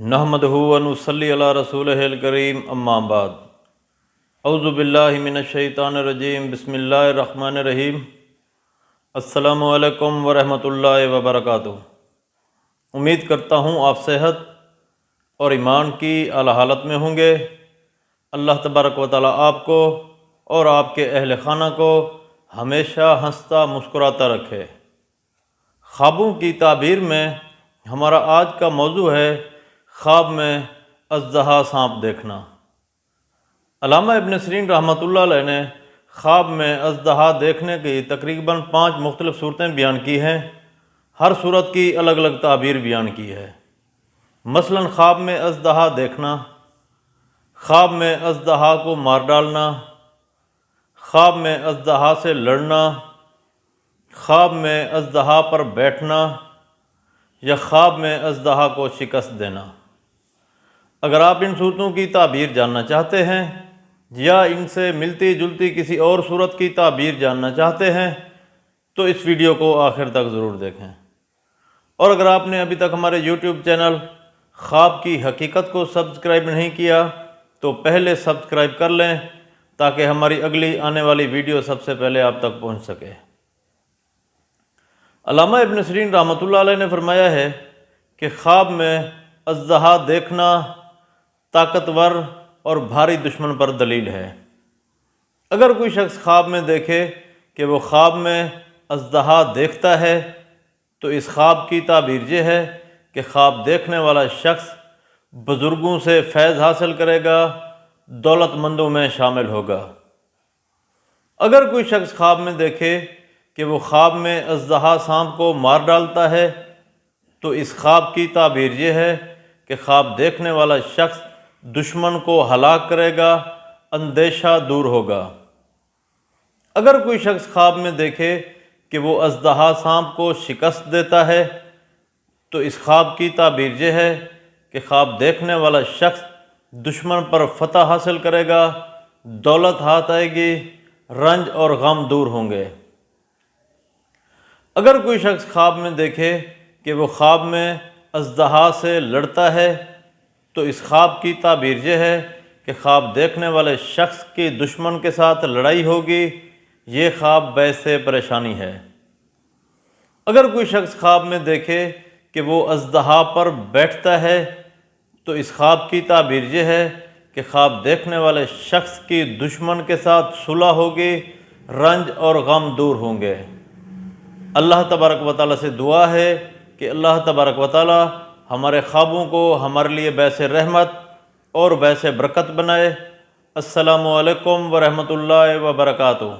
نحمدہ و نصلی علی رسولہ الکریم، اما بعد۔ اعوذ باللہ من الشیطان الرجیم، بسم اللہ الرحمن الرحیم۔ السلام علیکم ورحمۃ اللہ وبرکاتہ۔ امید کرتا ہوں آپ صحت اور ایمان کی اعلیٰ حالت میں ہوں گے۔ اللہ تبارک و تعالیٰ آپ کو اور آپ کے اہل خانہ کو ہمیشہ ہنستا مسکراتا رکھے۔ خوابوں کی تعبیر میں ہمارا آج کا موضوع ہے خواب میں اژدہا سانپ دیکھنا۔ علامہ ابن سیرین رحمۃ اللہ علیہ نے خواب میں اژدہا دیکھنے کی تقریباً 5 مختلف صورتیں بیان کی ہیں۔ ہر صورت کی الگ الگ تعبیر بیان کی ہے۔ مثلاً خواب میں اژدہا دیکھنا، خواب میں اژدہا کو مار ڈالنا، خواب میں اژدہا سے لڑنا، خواب میں اژدہا پر بیٹھنا یا خواب میں اژدہا کو شکست دینا۔ اگر آپ ان صورتوں کی تعبیر جاننا چاہتے ہیں یا ان سے ملتی جلتی کسی اور صورت کی تعبیر جاننا چاہتے ہیں تو اس ویڈیو کو آخر تک ضرور دیکھیں۔ اور اگر آپ نے ابھی تک ہمارے یوٹیوب چینل خواب کی حقیقت کو سبسکرائب نہیں کیا تو پہلے سبسکرائب کر لیں تاکہ ہماری اگلی آنے والی ویڈیو سب سے پہلے آپ تک پہنچ سکے۔ علامہ ابن سیرین رحمۃ اللہ علیہ نے فرمایا ہے کہ خواب میں اژدہا دیکھنا طاقتور اور بھاری دشمن پر دلیل ہے۔ اگر کوئی شخص خواب میں دیکھے کہ وہ خواب میں اژدہا دیکھتا ہے تو اس خواب کی تعبیر یہ ہے کہ خواب دیکھنے والا شخص بزرگوں سے فیض حاصل کرے گا، دولت مندوں میں شامل ہوگا۔ اگر کوئی شخص خواب میں دیکھے کہ وہ خواب میں اژدہا سانپ کو مار ڈالتا ہے تو اس خواب کی تعبیر یہ ہے کہ خواب دیکھنے والا شخص دشمن کو ہلاک کرے گا، اندیشہ دور ہوگا۔ اگر کوئی شخص خواب میں دیکھے کہ وہ اژدہا سانپ کو شکست دیتا ہے تو اس خواب کی تعبیر یہ ہے کہ خواب دیکھنے والا شخص دشمن پر فتح حاصل کرے گا، دولت ہاتھ آئے گی، رنج اور غم دور ہوں گے۔ اگر کوئی شخص خواب میں دیکھے کہ وہ خواب میں اژدہا سے لڑتا ہے تو اس خواب کی تعبیر یہ ہے کہ خواب دیکھنے والے شخص کی دشمن کے ساتھ لڑائی ہوگی، یہ خواب باعث پریشانی ہے۔ اگر کوئی شخص خواب میں دیکھے کہ وہ اژدہا پر بیٹھتا ہے تو اس خواب کی تعبیر یہ ہے کہ خواب دیکھنے والے شخص کی دشمن کے ساتھ صلح ہوگی، رنج اور غم دور ہوں گے۔ اللہ تبارک و تعالیٰ سے دعا ہے کہ اللہ تبارک و تعالیٰ ہمارے خوابوں کو ہمارے لیے باعث رحمت اور باعث برکت بنائے۔ السلام علیکم ورحمۃ اللہ وبرکاتہ۔